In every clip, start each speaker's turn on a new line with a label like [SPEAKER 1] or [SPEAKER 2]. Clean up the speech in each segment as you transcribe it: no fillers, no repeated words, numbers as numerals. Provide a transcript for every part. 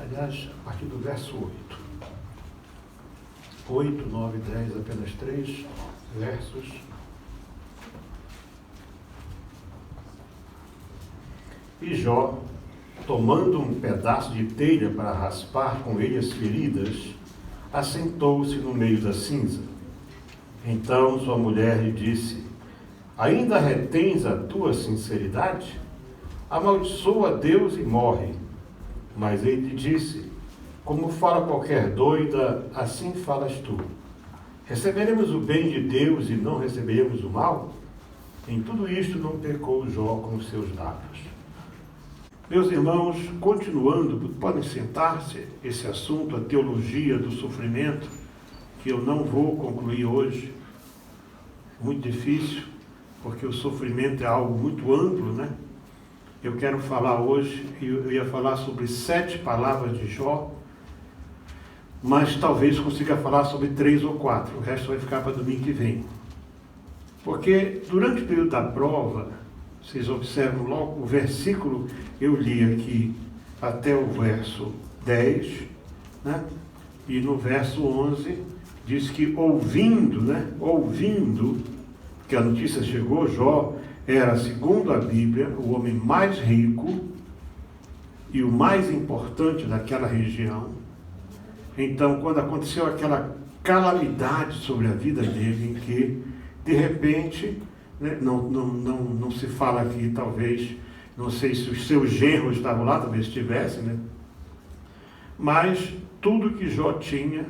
[SPEAKER 1] Aliás, a partir do verso 8. 8, 9, 10, apenas 3 versos. E Jó, tomando um pedaço de telha para raspar com ele as feridas, assentou-se no meio da cinza. Então sua mulher lhe disse: ainda retens a tua sinceridade? Amaldiçoa Deus e morre. Mas ele lhe disse: como fala qualquer doida, assim falas tu. Receberemos o bem de Deus e não receberemos o mal? Em tudo isto não pecou Jó com os seus lábios. Meus irmãos, continuando, podem sentar-se, esse assunto, a teologia do sofrimento, que eu não vou concluir hoje. Muito difícil, porque o sofrimento é algo muito amplo, né? Eu quero falar hoje, eu ia falar sobre 7 palavras de Jó, mas talvez consiga falar sobre 3 ou 4, o resto vai ficar para domingo que vem. Porque durante o período da prova, vocês observam logo o versículo, eu li aqui até o verso 10, né? E no verso 11 diz que ouvindo, que a notícia chegou, Jó era, segundo a Bíblia, o homem mais rico e o mais importante daquela região. Então, quando aconteceu aquela calamidade sobre a vida dele, em que, de repente, né, não se fala aqui, talvez, não sei se os seus genros estavam lá, talvez estivessem, né? Mas tudo que Jó tinha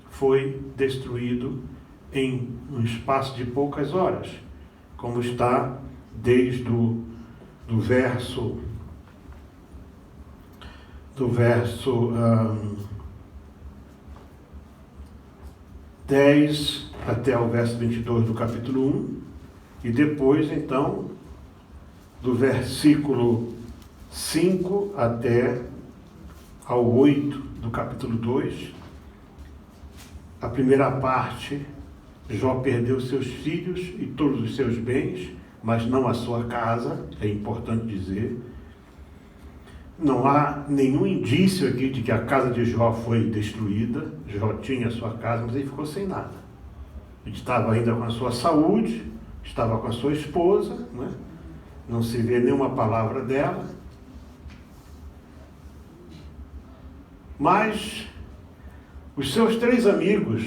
[SPEAKER 1] foi destruído em um espaço de poucas horas, como está desde do verso 10 até o verso 22 do capítulo 1, e depois, então, do versículo 5 até ao 8 do capítulo 2, a primeira parte, Jó perdeu seus filhos e todos os seus bens, mas não a sua casa, é importante dizer. Não há nenhum indício aqui de que a casa de Jó foi destruída. Jó tinha a sua casa, mas ele ficou sem nada. Ele estava ainda com a sua saúde, estava com a sua esposa, né? Não se vê nenhuma palavra dela. Mas os seus 3 amigos,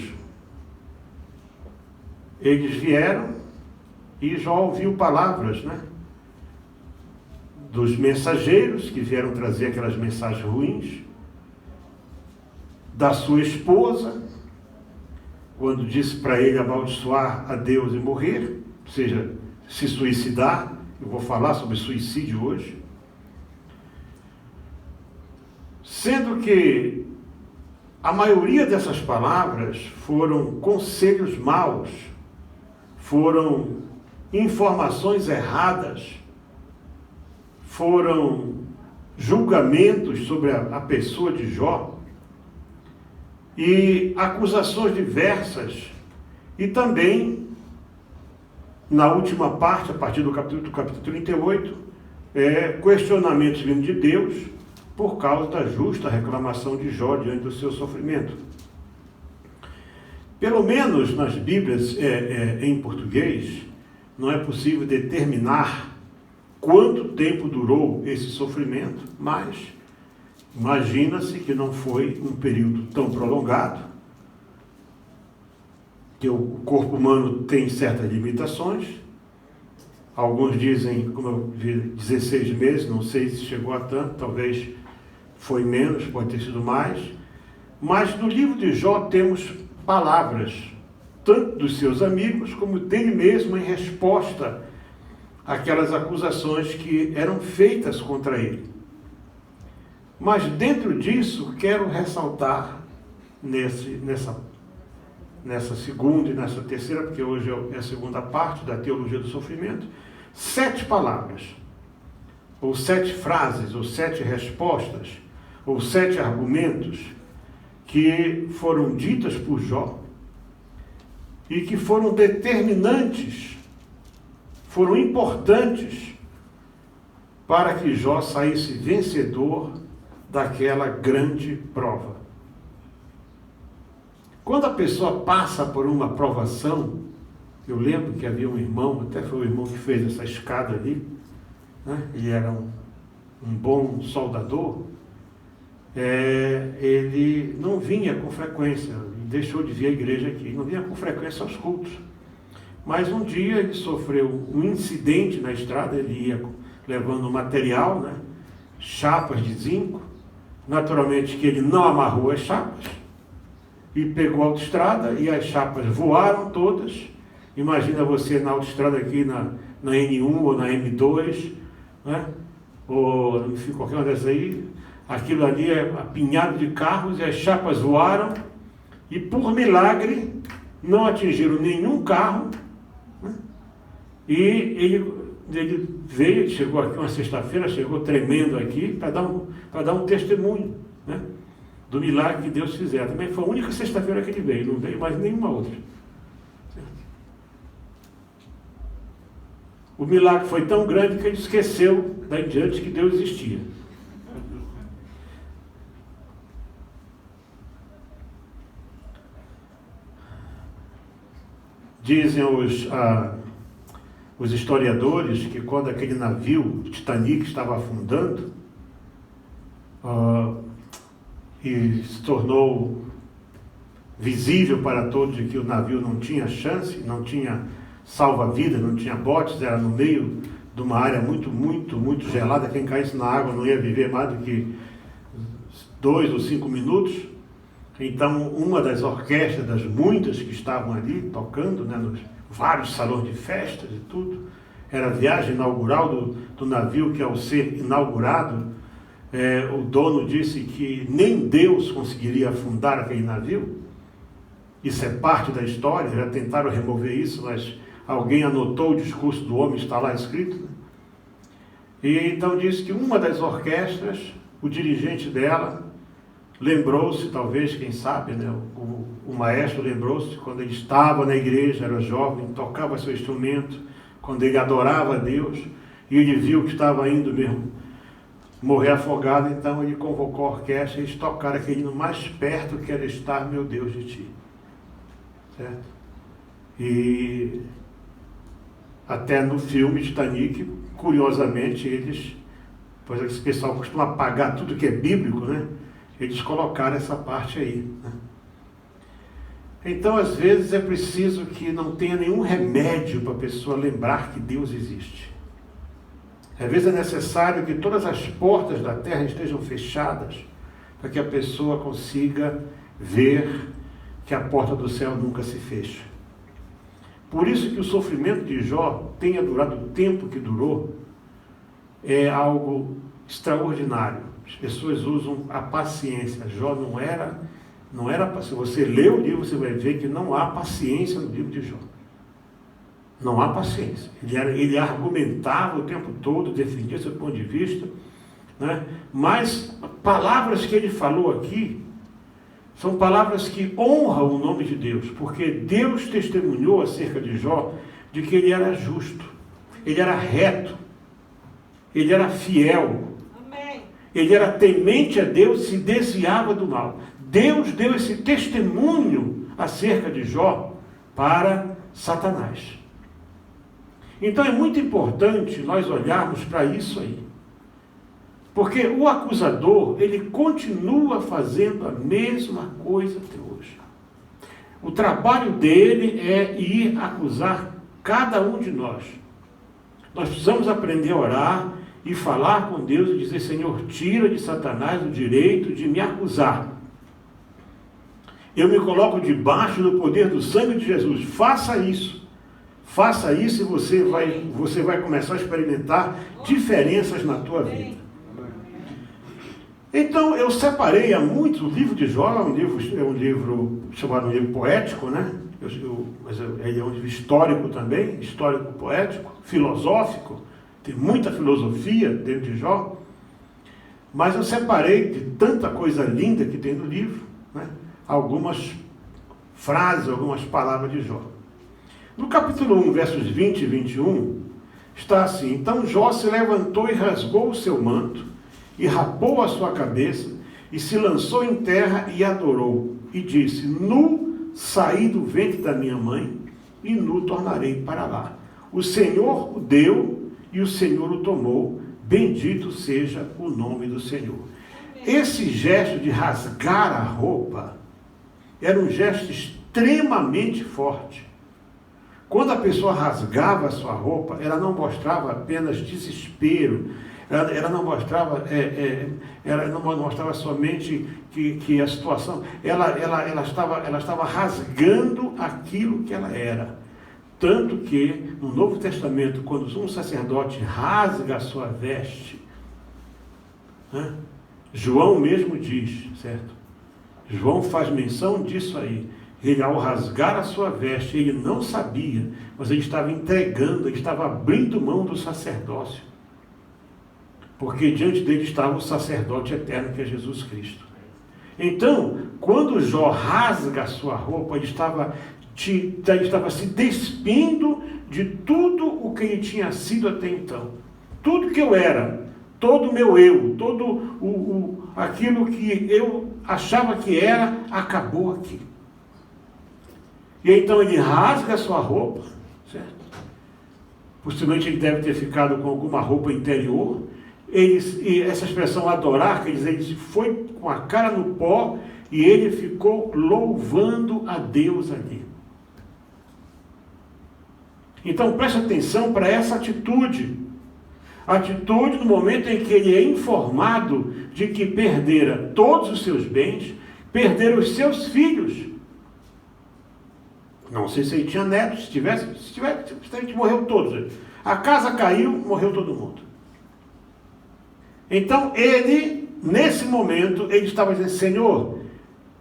[SPEAKER 1] eles vieram e Jó ouviu palavras, né? Dos mensageiros que vieram trazer aquelas mensagens ruins, da sua esposa, quando disse para ele amaldiçoar a Deus e morrer, ou seja, se suicidar. Eu vou falar sobre suicídio hoje. Sendo que a maioria dessas palavras foram conselhos maus, foram informações erradas, foram julgamentos sobre a pessoa de Jó e acusações diversas, e também, na última parte, a partir do capítulo 38, questionamentos vindo de Deus por causa da justa reclamação de Jó diante do seu sofrimento. Pelo menos nas Bíblias em português, não é possível determinar quanto tempo durou esse sofrimento, mas imagina-se que não foi um período tão prolongado, que o corpo humano tem certas limitações. Alguns dizem, como eu vi, 16 meses, não sei se chegou a tanto, talvez foi menos, pode ter sido mais. Mas no livro de Jó temos palavras, tanto dos seus amigos como dele mesmo, em resposta àquelas acusações que eram feitas contra ele. Mas dentro disso, quero ressaltar nessa segunda e nessa terceira, porque hoje é a segunda parte da teologia do sofrimento, 7 palavras, ou 7 frases, ou 7 respostas, ou 7 argumentos que foram ditas por Jó e que foram determinantes, foram importantes para que Jó saísse vencedor daquela grande prova. Quando a pessoa passa por uma provação, eu lembro que havia um irmão, até foi o irmão que fez essa escada ali, né? Ele era um bom soldador, ele não vinha com frequência, deixou de vir à igreja aqui, não vinha com frequência aos cultos. Mas um dia ele sofreu um incidente na estrada, ele ia levando material, né? Chapas de zinco, naturalmente que ele não amarrou as chapas, e pegou a autoestrada e as chapas voaram todas. Imagina você na autoestrada aqui na N1 ou na M2, né? Ou enfim, qualquer uma dessas aí, aquilo ali é apinhado de carros e as chapas voaram e por milagre não atingiram nenhum carro, né? E ele veio, chegou aqui uma sexta-feira, chegou tremendo aqui para dar um testemunho, né? Do milagre que Deus fizer. Também foi a única sexta-feira que ele veio, não veio mais nenhuma outra. O milagre foi tão grande que ele esqueceu daí em diante que Deus existia. Dizem os historiadores que quando aquele navio Titanic estava afundando, e se tornou visível para todos de que o navio não tinha chance, não tinha salva-vida, não tinha botes, era no meio de uma área muito, muito, muito gelada, quem caísse na água não ia viver mais do que 2 ou 5 minutos. Então, uma das orquestras, das muitas que estavam ali tocando, né, nos vários salões de festas e tudo, era a viagem inaugural do navio, que ao ser inaugurado, o dono disse que nem Deus conseguiria afundar aquele navio. Isso é parte da história, já tentaram remover isso, mas alguém anotou o discurso do homem, está lá escrito, né? E então disse que uma das orquestras, o dirigente dela, lembrou-se, talvez, quem sabe, né? O maestro lembrou-se, quando ele estava na igreja, era jovem, tocava seu instrumento, quando ele adorava a Deus, e ele viu que estava indo mesmo morrer afogado, então ele convocou a orquestra e eles tocaram aquele hino mais perto que era estar, meu Deus, de ti. Certo? E até no filme Titanic, curiosamente, pois esse pessoal costuma apagar tudo que é bíblico, né? Eles colocaram essa parte aí, né? Então, às vezes, é preciso que não tenha nenhum remédio para a pessoa lembrar que Deus existe. Às vezes é necessário que todas as portas da terra estejam fechadas para que a pessoa consiga ver que a porta do céu nunca se fecha. Por isso que o sofrimento de Jó tenha durado o tempo que durou, é algo extraordinário. As pessoas usam a paciência. Jó não era, se você lê o livro, você vai ver que não há paciência no livro de Jó. Não há paciência. Ele argumentava o tempo todo, defendia seu ponto de vista, né? Mas palavras que ele falou aqui são palavras que honram o nome de Deus, porque Deus testemunhou acerca de Jó de que ele era justo, ele era reto, ele era fiel, amém. Ele era temente a Deus, se desviava do mal. Deus deu esse testemunho acerca de Jó para Satanás. Então é muito importante nós olharmos para isso aí. Porque o acusador, ele continua fazendo a mesma coisa até hoje. O trabalho dele é ir acusar cada um de nós. Nós precisamos aprender a orar e falar com Deus e dizer: Senhor, tira de Satanás o direito de me acusar. Eu me coloco debaixo do poder do sangue de Jesus. Faça isso. Faça isso e você vai começar a experimentar diferenças na tua vida. Então, eu separei há muito o livro de Jó, é um livro chamado um livro poético, né? Mas ele é um livro histórico também, histórico poético, filosófico, tem muita filosofia dentro de Jó. Mas eu separei de tanta coisa linda que tem no livro, né? Algumas frases, algumas palavras de Jó. No capítulo 1, versos 20 e 21, está assim: Então Jó se levantou e rasgou o seu manto, e rapou a sua cabeça, e se lançou em terra e adorou, e disse: nu saí do ventre da minha mãe, e nu tornarei para lá. O Senhor o deu, e o Senhor o tomou, bendito seja o nome do Senhor. Esse gesto de rasgar a roupa era um gesto extremamente forte. Quando a pessoa rasgava a sua roupa, ela não mostrava apenas desespero, ela não mostrava, ela não mostrava somente que a situação, ela estava rasgando aquilo que ela era. Tanto que, no Novo Testamento, quando um sacerdote rasga a sua veste, né, João mesmo diz, certo? João faz menção disso aí. Ele, ao rasgar a sua veste, ele não sabia, mas ele estava entregando, ele estava abrindo mão do sacerdócio. Porque diante dele estava o sacerdote eterno, que é Jesus Cristo. Então, quando Jó rasga a sua roupa, ele estava se despindo de tudo o que ele tinha sido até então. Tudo que eu era, todo o meu eu, aquilo que eu achava que era, acabou aqui. E então ele rasga a sua roupa, certo? Possivelmente ele deve ter ficado com alguma roupa interior. E essa expressão adorar, quer dizer, ele foi com a cara no pó e ele ficou louvando a Deus ali. Então preste atenção para essa atitude. A atitude no momento em que ele é informado de que perdera todos os seus bens, perdera os seus filhos. Não sei se ele tinha netos, se tivesse, morreu todos. A casa caiu, morreu todo mundo. Então ele, nesse momento, ele estava dizendo: Senhor,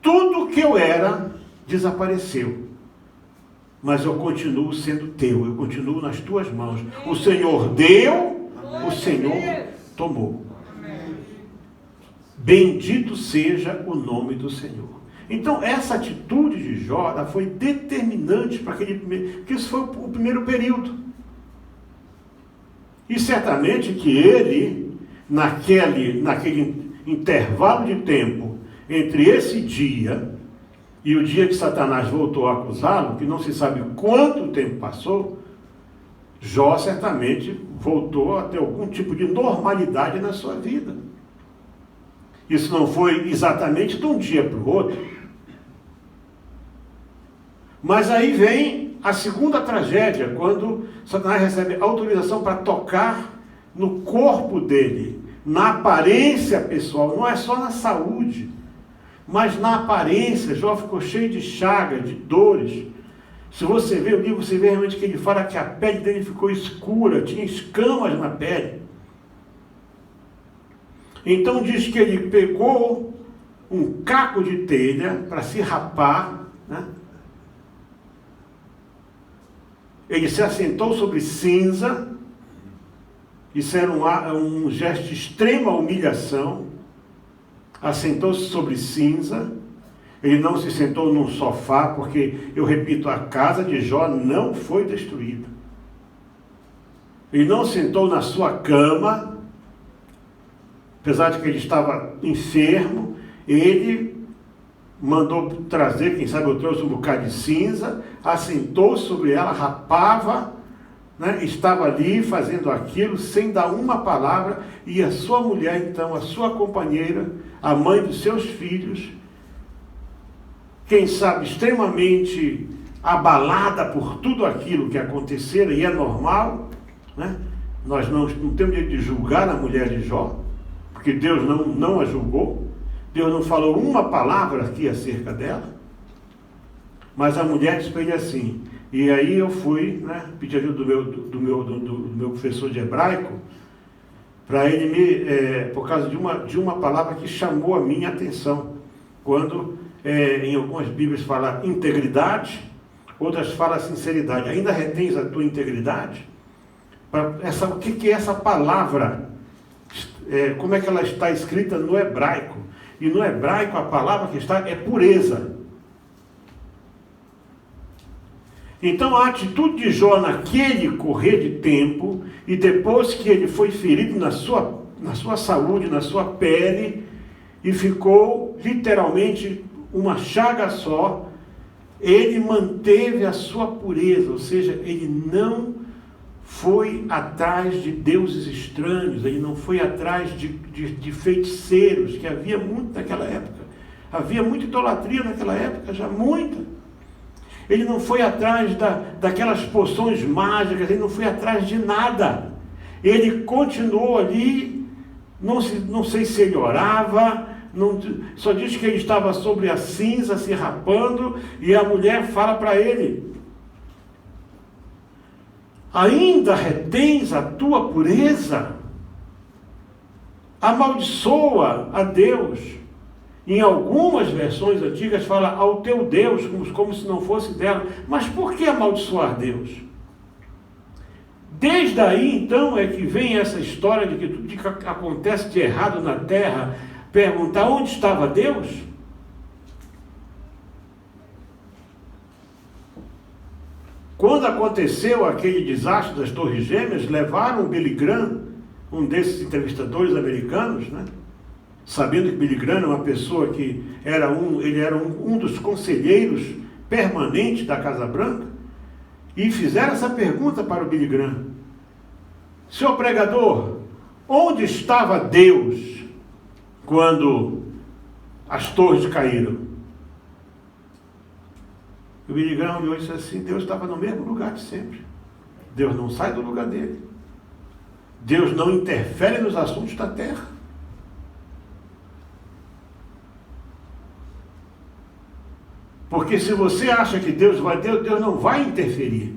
[SPEAKER 1] tudo que eu era desapareceu, mas eu continuo sendo teu, eu continuo nas tuas mãos. O Senhor deu, o Senhor tomou. Bendito seja o nome do Senhor. Então, essa atitude de Jó foi determinante para aquele primeiro, que isso foi o primeiro período. E certamente que ele, naquele intervalo de tempo entre esse dia e o dia que Satanás voltou a acusá-lo, que não se sabe quanto tempo passou, Jó certamente voltou a ter algum tipo de normalidade na sua vida. Isso não foi exatamente de um dia para o outro. Mas aí vem a segunda tragédia, quando Satanás recebe autorização para tocar no corpo dele, na aparência pessoal, não é só na saúde, mas na aparência. Jó ficou cheio de chagas, de dores. Se você vê o livro, você vê realmente que ele fala que a pele dele ficou escura, tinha escamas na pele. Então diz que ele pegou um caco de telha para se rapar, né? Ele se assentou sobre cinza. Isso era um gesto de extrema humilhação. Assentou-se sobre cinza. Ele não se sentou num sofá, porque, eu repito, a casa de Jó não foi destruída. Ele não sentou na sua cama, apesar de que ele estava enfermo. Ele mandou trazer, quem sabe eu trouxe um bocado de cinza, assentou sobre ela, rapava, né? Estava ali fazendo aquilo sem dar uma palavra, e a sua mulher, então, a sua companheira, a mãe dos seus filhos, quem sabe extremamente abalada por tudo aquilo que acontecera, e é normal, né? Nós não temos direito de julgar a mulher de Jó, porque Deus não a julgou. Deus não falou uma palavra aqui acerca dela, mas a mulher disse para ele assim. E aí eu fui, né, pedir ajuda do meu professor de hebraico, para ele por causa de uma palavra que chamou a minha atenção. Quando em algumas Bíblias fala integridade, outras fala sinceridade. Ainda retens a tua integridade? O que é essa palavra? Como é que ela está escrita no hebraico? E no hebraico a palavra que está é pureza. Então a atitude de Jó naquele correr de tempo, e depois que ele foi ferido na sua saúde, na sua pele, e ficou literalmente uma chaga só. Ele manteve a sua pureza, ou seja, ele não foi atrás de deuses estranhos, ele não foi atrás de feiticeiros, que havia muito naquela época. Havia muita idolatria naquela época, já muita. Ele não foi atrás daquelas poções mágicas, ele não foi atrás de nada. Ele continuou ali, não sei se ele orava, só diz que ele estava sobre a cinza, se rapando, e a mulher fala para ele: ainda retens a tua pureza? Amaldiçoa a Deus. Em algumas versões antigas fala ao teu Deus, como se não fosse dela. Mas por que amaldiçoar Deus? Desde aí, então, é que vem essa história de que tudo que acontece de errado na terra, perguntar onde estava Deus? Quando aconteceu aquele desastre das Torres Gêmeas, levaram o Billy Graham, um desses entrevistadores americanos, né? Sabendo que Billy Graham é uma pessoa que ele era um dos conselheiros permanentes da Casa Branca, e fizeram essa pergunta para o Billy Graham: senhor pregador, onde estava Deus quando as torres caíram? O Billy Graham olhou e disse assim: Deus estava no mesmo lugar de sempre. Deus não sai do lugar dele. Deus não interfere nos assuntos da terra. Porque se você acha que Deus não vai interferir.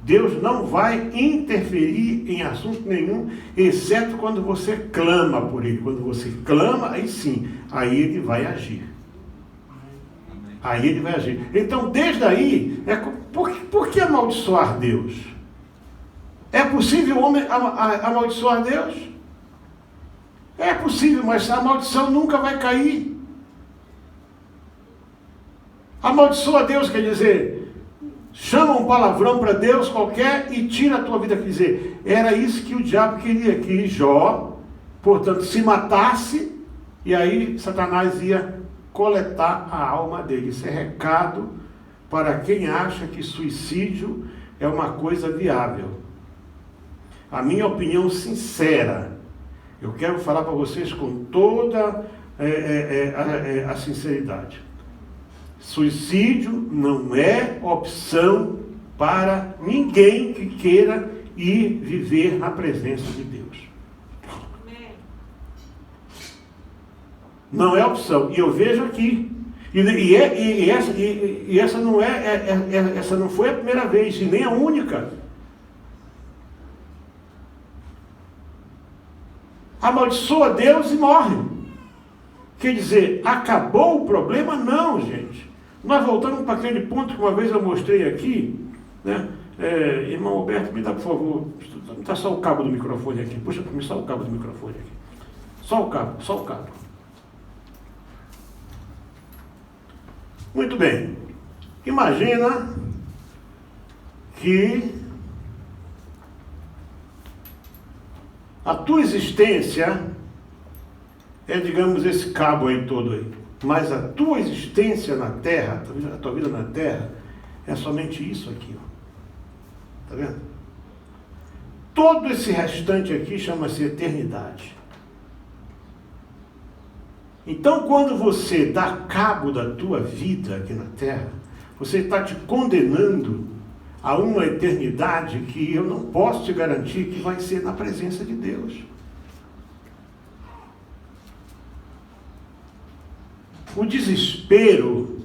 [SPEAKER 1] Deus não vai interferir em assunto nenhum, exceto quando você clama por Ele. Quando você clama, aí sim, aí Ele vai agir. Aí Ele vai agir. Então, desde aí, por que amaldiçoar Deus? É possível o homem amaldiçoar Deus? É possível, mas a maldição nunca vai cair. Amaldiçoa Deus quer dizer, chama um palavrão para Deus qualquer e tira a tua vida. Quer dizer, era isso que o diabo queria, que Jó, portanto, se matasse, e aí Satanás ia coletar a alma dele. Isso é recado para quem acha que suicídio é uma coisa viável. A minha opinião sincera, eu quero falar para vocês com toda a sinceridade. Suicídio não é opção para ninguém que queira ir viver na presença de Deus. Não é opção. E eu vejo aqui. Essa não foi a primeira vez, e nem a única. Amaldiçoa Deus e morre. Quer dizer, acabou o problema? Não, gente. Nós voltamos para aquele ponto que uma vez eu mostrei aqui, né? Irmão Alberto, me dá, por favor, me dá só o cabo do microfone aqui. Puxa para mim só o cabo do microfone aqui. Só o cabo. Muito bem. Imagina que a tua existência é, digamos, esse cabo aí todo aí. Mas a tua existência na Terra, a tua vida na Terra, é somente isso aqui, ó. Tá vendo? Todo esse restante aqui chama-se eternidade. Então, quando você dá cabo da tua vida aqui na Terra, você está te condenando a uma eternidade que eu não posso te garantir que vai ser na presença de Deus. O desespero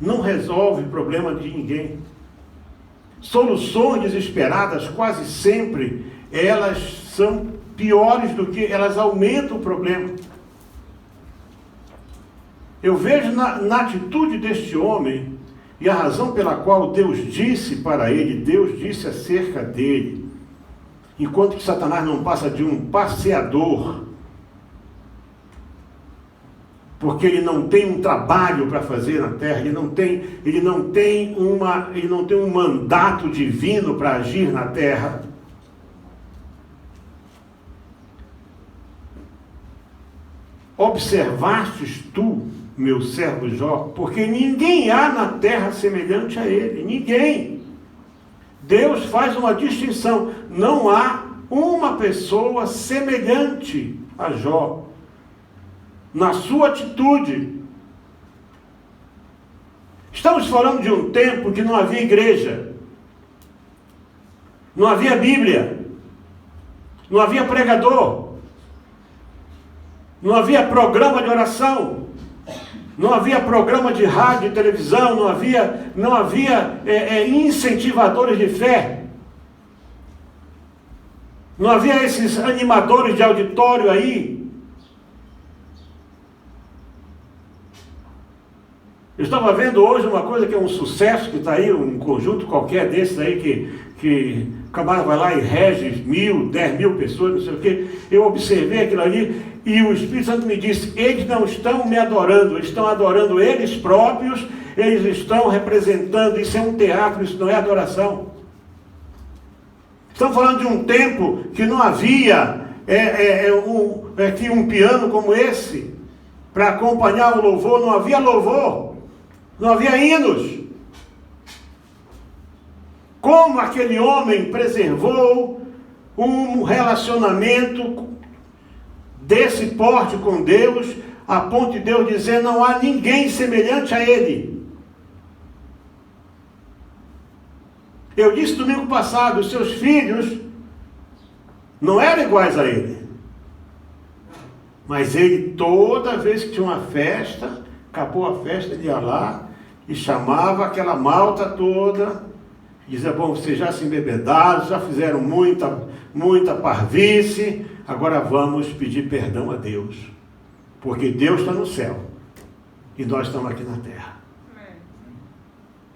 [SPEAKER 1] não resolve o problema de ninguém. Soluções desesperadas, quase sempre, elas são piores do que, elas aumentam o problema. Eu vejo na atitude deste homem, e a razão pela qual Deus disse para ele, Deus disse acerca dele, enquanto que Satanás não passa de um passeador, porque ele não tem um trabalho para fazer na terra, ele não tem um mandato divino para agir na terra. observastes tu, meu servo Jó, porque ninguém há na terra semelhante a ele, ninguém. Deus faz uma distinção, não há uma pessoa semelhante a Jó, na sua atitude. Estamos falando de um tempo que não havia igreja, não havia Bíblia, não havia pregador, não havia programa de oração, não havia programa de rádio e televisão, não havia incentivadores de fé, não havia esses animadores de auditório aí. Eu estava vendo hoje uma coisa que é um sucesso, que está aí, um conjunto qualquer desses aí, que o camarada vai lá e rege 1.000, 10.000 pessoas, não sei o quê. Eu observei aquilo ali e o Espírito Santo me disse, eles não estão me adorando, eles estão adorando eles próprios, eles estão representando, isso é um teatro, isso não é adoração. Estamos falando de um tempo que não havia um piano como esse, para acompanhar o louvor, não havia louvor. Não havia hinos. Como aquele homem preservou um relacionamento desse porte com Deus, a ponto de Deus dizer, não há ninguém semelhante a ele. Eu disse domingo passado, os seus filhos não eram iguais a ele. Mas ele, toda vez que tinha uma festa, acabou a festa, ele ia lá e chamava aquela malta toda, dizia, bom, vocês já se embebedaram, já fizeram muita parvice, agora vamos pedir perdão a Deus, porque Deus está no céu, e nós estamos aqui na terra.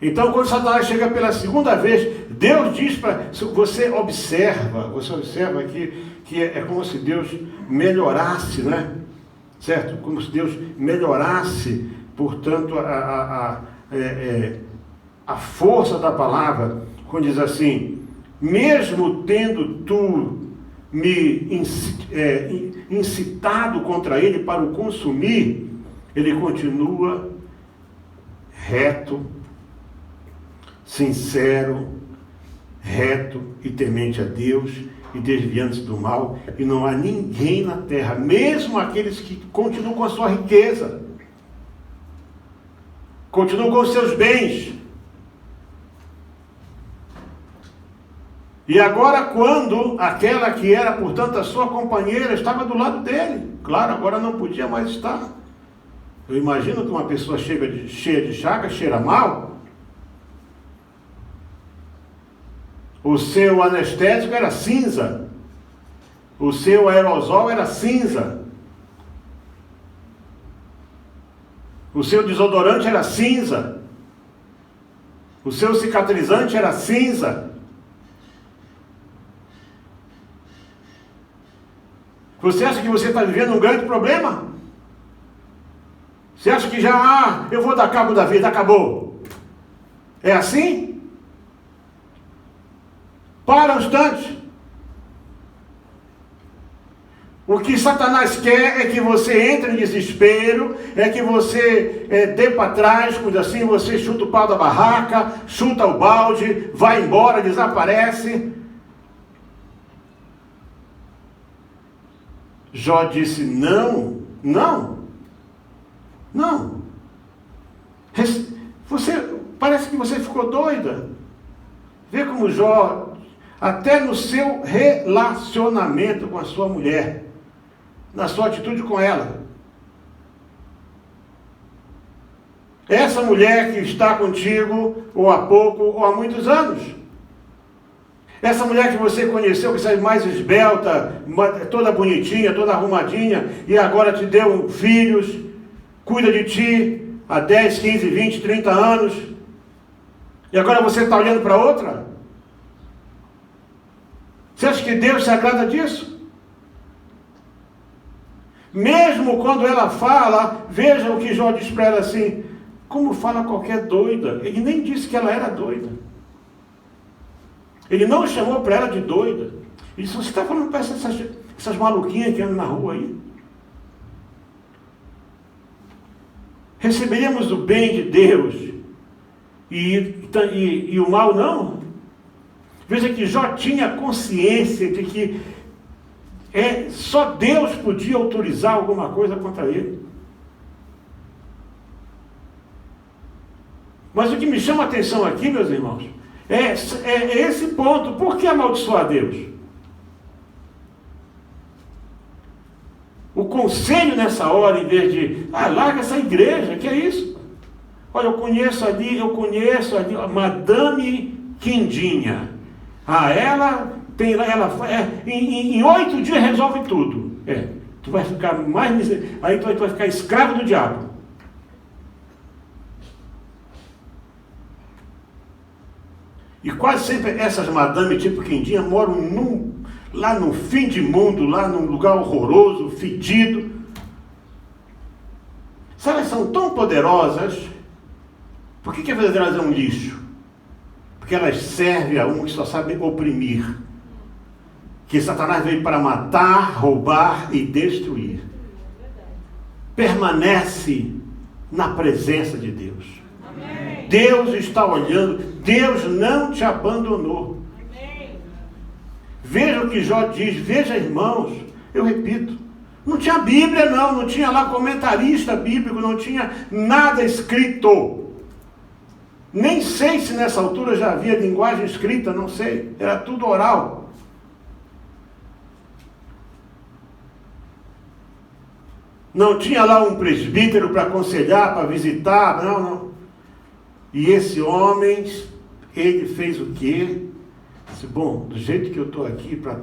[SPEAKER 1] Então, quando Satanás chega pela segunda vez, Deus diz para... Você observa que é como se Deus melhorasse, né? Certo? Como se Deus melhorasse, portanto, a força da palavra, quando diz assim, mesmo tendo tu me incitado contra ele para o consumir, ele continua reto, sincero, reto e temente a Deus, e desviando-se do mal, e não há ninguém na terra, mesmo aqueles que continuam com a sua riqueza, continuam com os seus bens. E agora, quando aquela que era, portanto, a sua companheira, estava do lado dele, claro, agora não podia mais estar. Eu imagino que uma pessoa cheia de chagas cheira mal. O seu anestésico era cinza. O seu aerosol era cinza. O seu desodorante era cinza. O seu cicatrizante era cinza. Você acha que você está vivendo um grande problema? Você acha que já, eu vou dar cabo da vida, acabou? É assim? Para um instante. O que Satanás quer é que você entre em desespero, é que você dê para trás, quando assim você chuta o pau da barraca, chuta o balde, vai embora, desaparece. Jó disse, não. Parece que você ficou doida. Vê como Jó, até no seu relacionamento com a sua mulher, na sua atitude com ela. Essa mulher que está contigo, ou há pouco, ou há muitos anos. Essa mulher que você conheceu, que sai mais esbelta, toda bonitinha, toda arrumadinha, e agora te deu filhos, cuida de ti há 10, 15, 20, 30 anos, e agora você está olhando para outra? Você acha que Deus se agrada disso? Mesmo quando ela fala, veja o que Jó diz para ela assim, como fala qualquer doida. Ele nem disse que ela era doida. Ele não chamou para ela de doida. Ele disse, você está falando para essas maluquinhas que andam na rua aí? Receberíamos o bem de Deus e o mal não? Veja que Jó tinha consciência de que só Deus podia autorizar alguma coisa contra ele. Mas o que me chama a atenção aqui, meus irmãos, é esse ponto. Por que amaldiçoar Deus? O conselho nessa hora, em vez de, larga essa igreja, que é isso? Olha, eu conheço ali a Madame Quindinha. Em 8 dias resolve tudo. Tu vai ficar aí tu vai ficar escravo do diabo. E quase sempre essas Madame tipo Quindinha moram lá no fim de mundo, lá num lugar horroroso, fedido. Sabe, elas são tão poderosas. Por que a vida delas é um lixo? Porque elas servem a um que só sabe oprimir. Que Satanás veio para matar, roubar e destruir. Permanece na presença de Deus. Amém. Deus está olhando. Deus não te abandonou. Amém. Veja o que Jó diz. Veja, irmãos, eu repito, não tinha Bíblia não tinha lá comentarista bíblico, não tinha nada escrito. Nem sei se nessa altura já havia linguagem escrita, não sei. Era tudo oral. Não tinha lá um presbítero para aconselhar, para visitar, não. E esse homem, ele fez o quê? Disse, bom, do jeito que eu estou aqui, para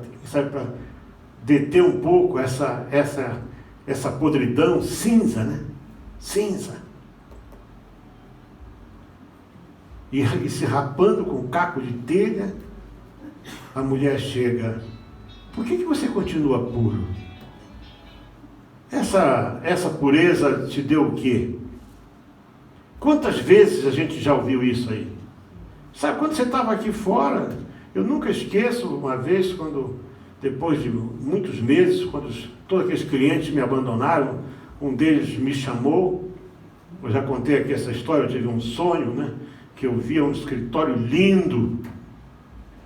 [SPEAKER 1] deter um pouco essa podridão cinza, né? Cinza. E se rapando com um caco de telha, a mulher chega. Por que você continua puro? Essa pureza te deu o quê? Quantas vezes a gente já ouviu isso aí? Sabe, quando você estava aqui fora, eu nunca esqueço uma vez, depois de muitos meses, quando todos aqueles clientes me abandonaram, um deles me chamou. Eu já contei aqui essa história, eu tive um sonho, né? Que eu via um escritório lindo,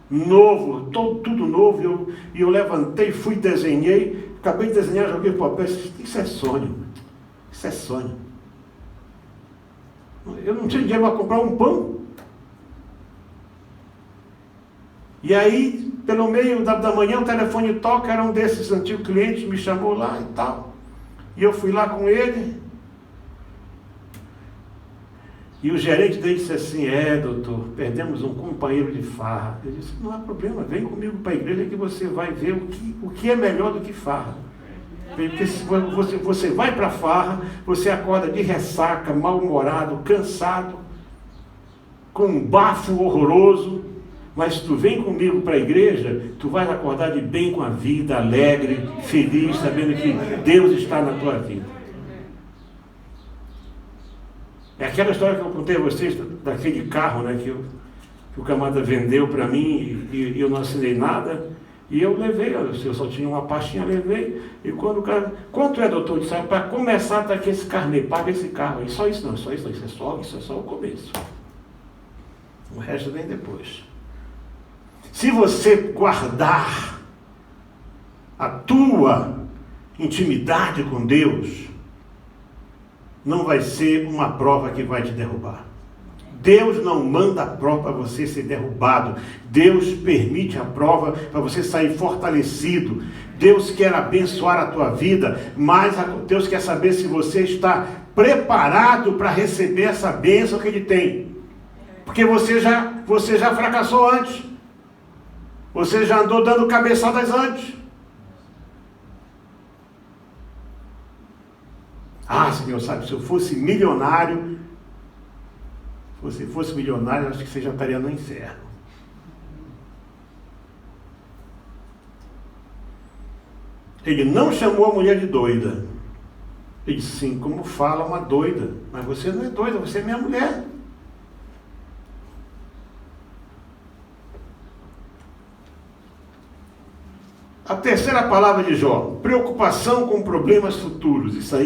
[SPEAKER 1] novo, tudo novo, e eu levantei, fui, desenhei, acabei de desenhar, joguei o papel, isso é sonho, isso é sonho. Eu não tinha dinheiro para comprar um pão. E aí, pelo meio da manhã, o telefone toca, era um desses antigos clientes, me chamou lá e tal, e eu fui lá com ele. E o gerente dele disse assim, doutor, perdemos um companheiro de farra. Eu disse, não há problema, vem comigo para a igreja que você vai ver o que é melhor do que farra. Porque se você vai para a farra, você acorda de ressaca, mal-humorado, cansado, com um bafo horroroso. Mas se tu vem comigo para a igreja, tu vais acordar de bem com a vida, alegre, feliz, sabendo que Deus está na tua vida. É aquela história que eu contei a vocês, daquele carro, né, que o camarada vendeu para mim e eu não assinei nada. E eu levei, eu só tinha uma pastinha, levei. E quando o cara, quanto é, doutor? Disse, para começar está aqui esse carnê, paga esse carro. E só isso não, isso é só o começo. O resto vem depois. Se você guardar a tua intimidade com Deus, não vai ser uma prova que vai te derrubar. Deus não manda a prova para você ser derrubado. Deus permite a prova para você sair fortalecido. Deus quer abençoar a tua vida, mas Deus quer saber se você está preparado para receber essa bênção que Ele tem. Porque você já fracassou antes. Você já andou dando cabeçadas antes. Senhor, sabe, se eu fosse milionário, acho que você já estaria no inferno. Ele não chamou a mulher de doida. Ele disse, sim, como fala uma doida. Mas você não é doida, você é minha mulher. A terceira palavra de Jó, preocupação com problemas futuros. Dessa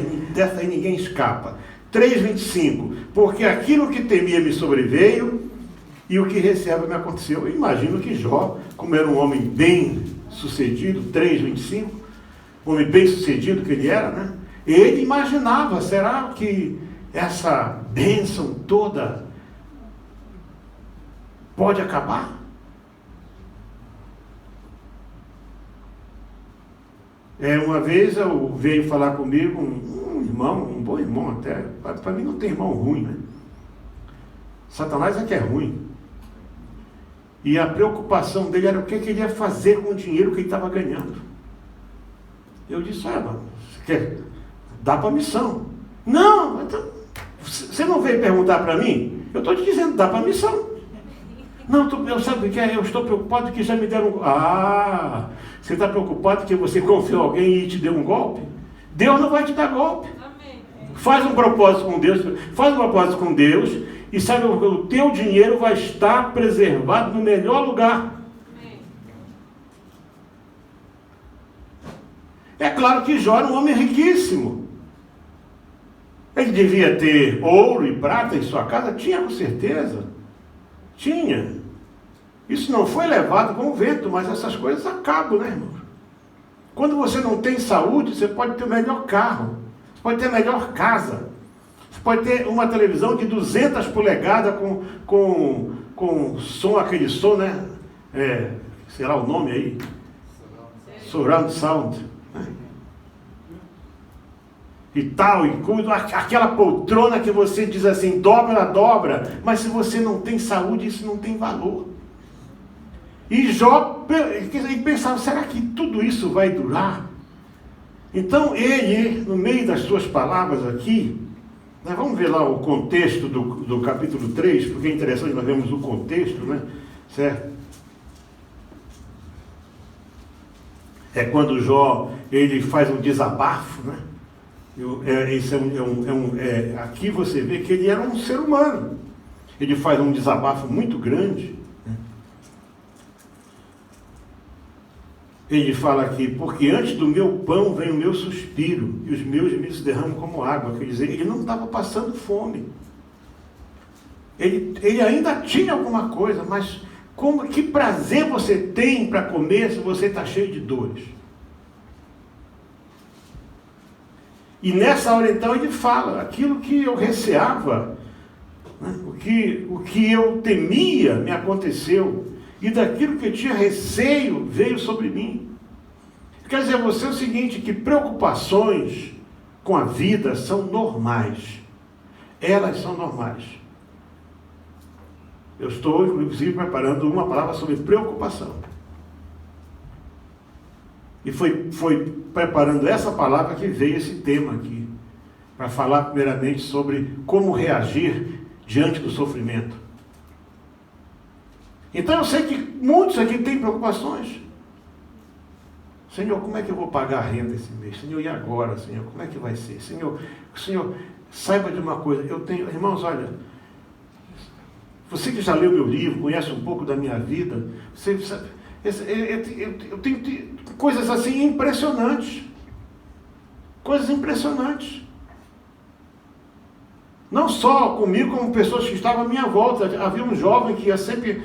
[SPEAKER 1] aí ninguém escapa. 3,25. Porque aquilo que temia me sobreveio e o que receava me aconteceu. Eu imagino que Jó, como era um homem bem sucedido, 3,25, homem bem sucedido que ele era, né? Ele imaginava, será que essa bênção toda pode acabar? Uma vez veio falar comigo um irmão, um bom irmão até. Para mim não tem irmão ruim, né? Satanás é que é ruim. E a preocupação dele era o que ele ia fazer com o dinheiro que ele estava ganhando. Eu disse, mano, você quer dar para a missão? Não, então, você não veio perguntar para mim? Eu estou te dizendo, dá para a missão. Não, eu sabe o que é? Eu estou preocupado que já me deram... Você está preocupado que você confiou em alguém e te deu um golpe? Deus não vai te dar golpe. Amém. Faz um propósito com Deus, e sabe, o teu dinheiro vai estar preservado no melhor lugar. Amém. É claro que Jó era um homem riquíssimo. Ele devia ter ouro e prata em sua casa? Tinha, com certeza. Tinha. Isso não foi levado com o vento, mas essas coisas acabam, né, irmão? Quando você não tem saúde, você pode ter o melhor carro, você pode ter a melhor casa, você pode ter uma televisão de 200 polegadas com som, aquele som, né? Sei lá o nome aí. Surround Sound. Né? E tal, e cuido, aquela poltrona que você diz assim, dobra, mas se você não tem saúde, isso não tem valor. E Jó pensava, será que tudo isso vai durar? Então ele, no meio das suas palavras aqui, nós vamos ver lá o contexto do capítulo 3, porque é interessante, nós vemos o contexto, né? Certo? É quando Jó, ele faz um desabafo, né? Aqui você vê que ele era um ser humano. Ele faz um desabafo muito grande. Ele fala aqui, porque antes do meu pão vem o meu suspiro, e os meus gemidos se derramam como água. Quer dizer, ele não estava passando fome. Ele ainda tinha alguma coisa, mas que prazer você tem para comer se você está cheio de dores? E nessa hora então ele fala, aquilo que eu receava, né, o que eu temia me aconteceu, e daquilo que eu tinha receio veio sobre mim. Quer dizer a você o seguinte, que preocupações com a vida são normais. Elas são normais. Eu estou, inclusive, preparando uma palavra sobre preocupação. E foi preparando essa palavra que veio esse tema aqui, para falar primeiramente sobre como reagir diante do sofrimento. Então eu sei que muitos aqui têm preocupações. Senhor, como é que eu vou pagar a renda esse mês? Senhor, e agora, Senhor? Como é que vai ser? Senhor, saiba de uma coisa. Irmãos, olha, você que já leu meu livro, conhece um pouco da minha vida, você sabe, eu tenho coisas assim impressionantes. Coisas impressionantes. Não só comigo, como pessoas que estavam à minha volta. Havia um jovem que ia sempre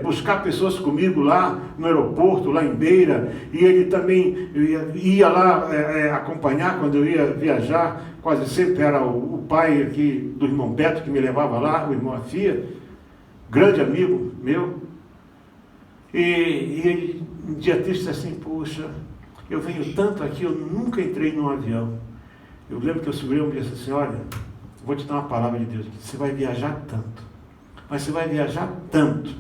[SPEAKER 1] buscar pessoas comigo lá no aeroporto, lá em Beira, e ele também ia lá acompanhar quando eu ia viajar. Quase sempre era o pai aqui do irmão Beto que me levava lá, o irmão Afia, grande amigo meu. E ele, um dia triste, disse assim, poxa, eu venho tanto aqui, eu nunca entrei num avião. Eu lembro que eu subi e disse assim, olha, vou te dar uma palavra de Deus, você vai viajar tanto, mas você vai viajar tanto,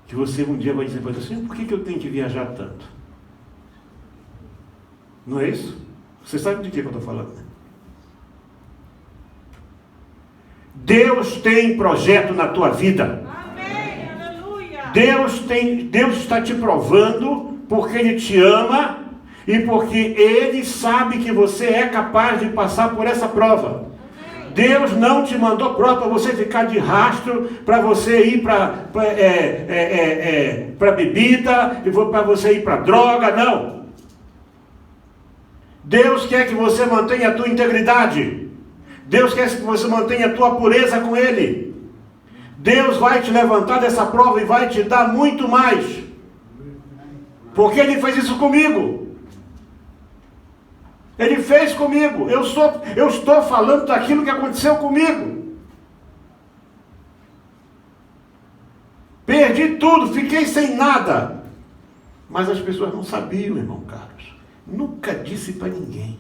[SPEAKER 1] que você um dia vai dizer para Deus, por que eu tenho que viajar tanto? Não é isso? Você sabe de que eu estou falando, né? Deus tem projeto na tua vida.
[SPEAKER 2] Amém, aleluia.
[SPEAKER 1] Deus está te provando porque Ele te ama e porque Ele sabe que você é capaz de passar por essa prova. Deus não te mandou prova para você ficar de rastro, para você ir para bebida, para você ir para droga, não. Deus quer que você mantenha a tua integridade. Deus quer que você mantenha a tua pureza com Ele. Deus vai te levantar dessa prova e vai te dar muito mais. Porque Ele fez isso comigo. Ele fez comigo. Eu estou falando daquilo que aconteceu comigo. Perdi tudo, fiquei sem nada. Mas as pessoas não sabiam, irmão Carlos. Nunca disse para ninguém.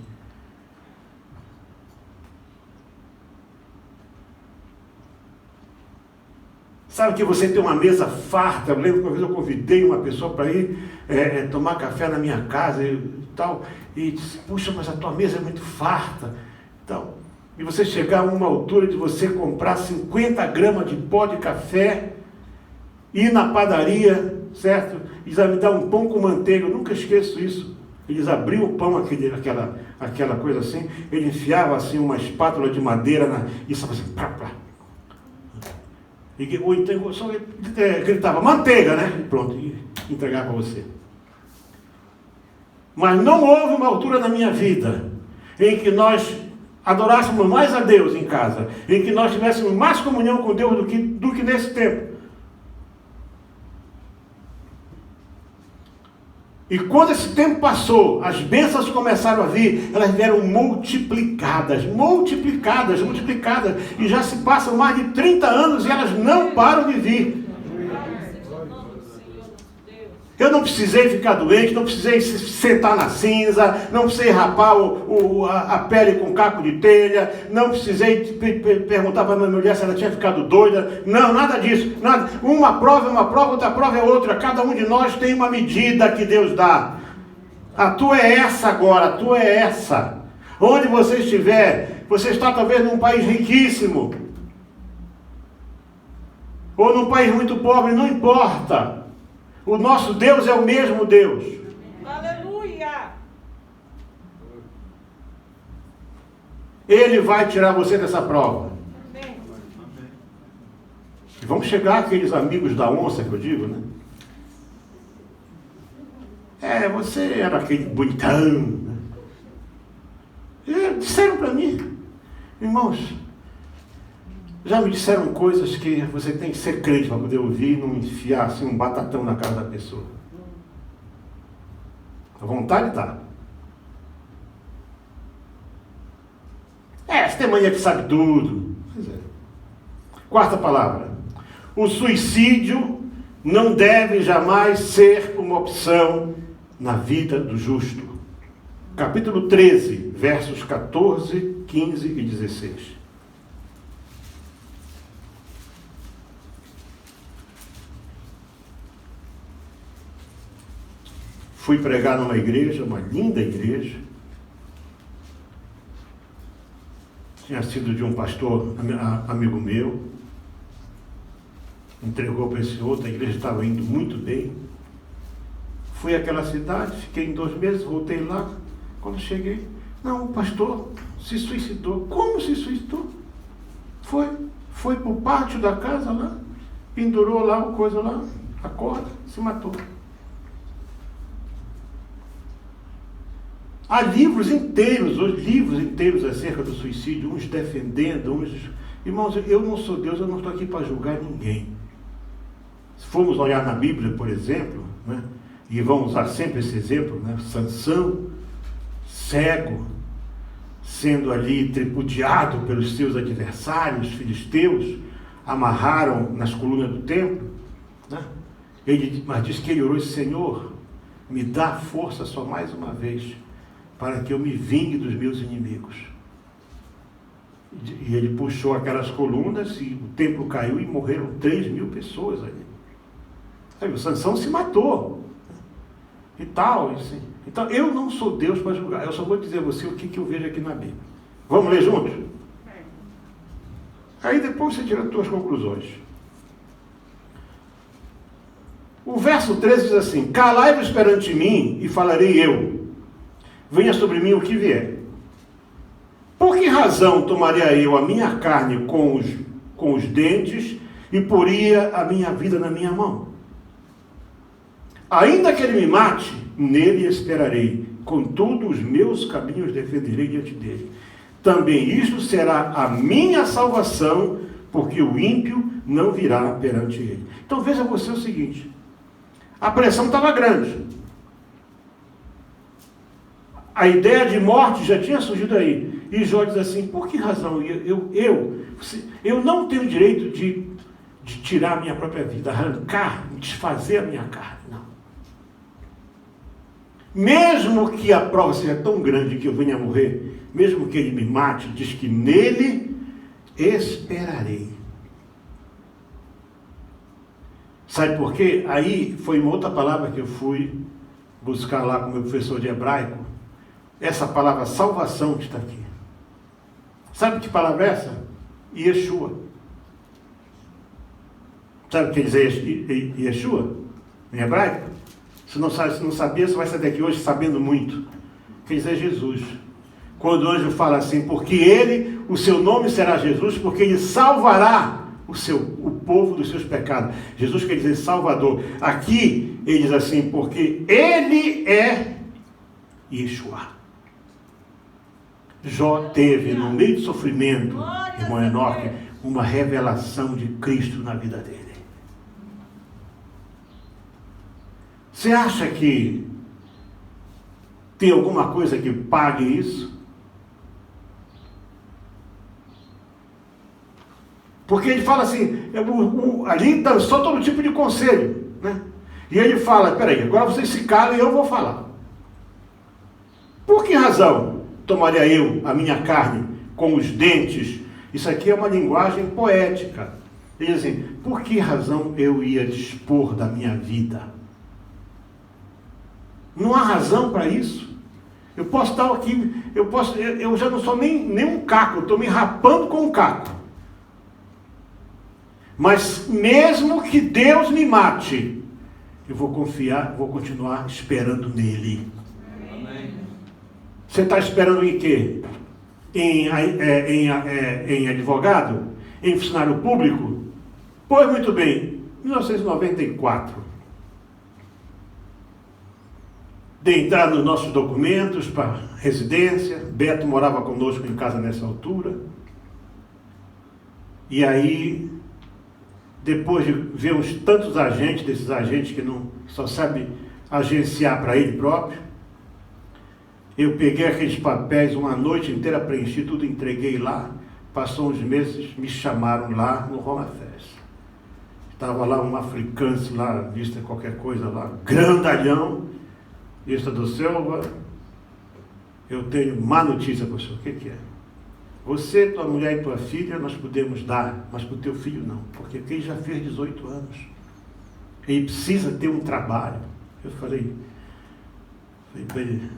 [SPEAKER 1] Sabe que você tem uma mesa farta? Eu lembro que uma vez eu convidei uma pessoa para ir tomar café na minha casa e tal. E disse, puxa, mas a tua mesa é muito farta. Então, e você chegar a uma altura de você comprar 50 gramas de pó de café, ir na padaria, certo? E dizer, me dá um pão com manteiga. Eu nunca esqueço isso. Eles abriam o pão, aquela coisa assim, ele enfiava assim uma espátula de madeira e só assim, plá, plá. Ou então só gritava, manteiga, né? E pronto, e entregava para você. Mas não houve uma altura na minha vida em que nós adorássemos mais a Deus em casa, em que nós tivéssemos mais comunhão com Deus do que nesse tempo. E quando esse tempo passou, as bênçãos começaram a vir, elas vieram multiplicadas, e já se passam mais de 30 anos e elas não param de vir. Eu não precisei ficar doente, não precisei sentar na cinza, não precisei rapar a pele com caco de telha, não precisei perguntar para a minha mulher se ela tinha ficado doida, não, nada disso, nada. Uma prova é uma prova, outra prova é outra, cada um de nós tem uma medida que Deus dá. A tua é essa agora, a tua é essa. Onde você estiver, você está talvez num país riquíssimo, ou num país muito pobre, não importa. O nosso Deus é o mesmo Deus.
[SPEAKER 2] Aleluia!
[SPEAKER 1] Ele vai tirar você dessa prova.
[SPEAKER 2] Amém.
[SPEAKER 1] E vamos chegar àqueles amigos da onça que eu digo, né? Você era aquele bonitão, né? E disseram para mim, irmãos, já me disseram coisas que você tem que ser crente para poder ouvir e não enfiar assim um batatão na cara da pessoa. A vontade está. Você tem mania que sabe tudo. Pois é. Quarta palavra. O suicídio não deve jamais ser uma opção na vida do justo. Capítulo 13, versos 14, 15 e 16. Fui pregar numa igreja, uma linda igreja. Tinha sido de um pastor amigo meu. Entregou para esse outro, a igreja estava indo muito bem. Fui àquela cidade, fiquei em 2 meses, voltei lá. Quando cheguei, não, o pastor se suicidou. Como se suicidou? Foi para o pátio da casa lá, pendurou lá a coisa lá, a corda, se matou. Há livros inteiros acerca do suicídio, uns defendendo, uns... Irmãos, eu não sou Deus, eu não estou aqui para julgar ninguém. Se formos olhar na Bíblia, por exemplo, né, e vamos usar sempre esse exemplo, né, Sansão, cego, sendo ali tripudiado pelos seus adversários, filisteus, amarraram nas colunas do templo, né, mas diz que ele orou, Senhor, me dá força só mais uma vez, para que eu me vingue dos meus inimigos. E ele puxou aquelas colunas e o templo caiu e morreram 3.000 pessoas ali. Aí o Sansão se matou. E tal, assim. Então eu não sou Deus para julgar, eu só vou dizer a você o que eu vejo aqui na Bíblia. Vamos ler juntos? Aí depois você tira as suas conclusões. O verso 13 diz assim: calai-vos perante mim e falarei eu. Venha sobre mim o que vier. Por que razão tomaria eu a minha carne com os dentes e poria a minha vida na minha mão? Ainda que ele me mate, nele esperarei. Contudo, os meus caminhos defenderei diante dele. também isto será a minha salvação, porque o ímpio não virá perante ele. Então veja você o seguinte, a pressão estava grande. A ideia de morte já tinha surgido aí. E Jó diz assim, por que razão eu não tenho direito de tirar a minha própria vida, arrancar, desfazer a minha carne? Não. Mesmo que a prova seja tão grande que eu venha a morrer, mesmo que ele me mate, diz que nele esperarei. Sabe por quê? Aí foi uma outra palavra que eu fui buscar lá com o meu professor de hebraico. Essa palavra salvação que está aqui. Sabe que palavra é essa? Yeshua. Sabe o que quer dizer Yeshua? Em hebraico? Se não sabia, você vai sair daqui hoje sabendo muito. Quer dizer Jesus. Quando o anjo fala assim, porque ele, o seu nome será Jesus, porque ele salvará o povo dos seus pecados. Jesus quer dizer Salvador. Aqui ele diz assim, porque ele é Yeshua. Jó teve, no meio do sofrimento, irmão Enoque, uma revelação de Cristo na vida dele. Você acha que tem alguma coisa que pague isso? Porque ele fala assim, ali dançou todo tipo de conselho, né? E ele fala, peraí, agora vocês se calam e eu vou falar. Por que razão tomaria eu a minha carne com os dentes? Isso aqui é uma linguagem poética. Ele diz assim, por que razão eu ia dispor da minha vida? Não há razão para isso. Eu posso estar aqui, eu já não sou nem um caco, eu estou me rapando com um caco. Mas mesmo que Deus me mate, eu vou confiar, vou continuar esperando nele. Amém. Você está esperando em quê? Em advogado? Em funcionário público? Pois muito bem, 1994. Dei entrada nos nossos documentos para residência. Beto morava conosco em casa nessa altura. E aí, depois de ver uns tantos agentes, desses agentes que não só sabe agenciar para ele próprio, eu peguei aqueles papéis, uma noite inteira preenchi tudo, entreguei lá. Passou uns meses, me chamaram lá no Roma Fest. Estava lá um africano lá, vista qualquer coisa lá, grandalhão. Vista do Silva, eu tenho má notícia para o senhor. O que é? Você, tua mulher e tua filha nós podemos dar, mas para o teu filho não, porque ele já fez 18 anos. Ele precisa ter um trabalho. Eu falei para ele,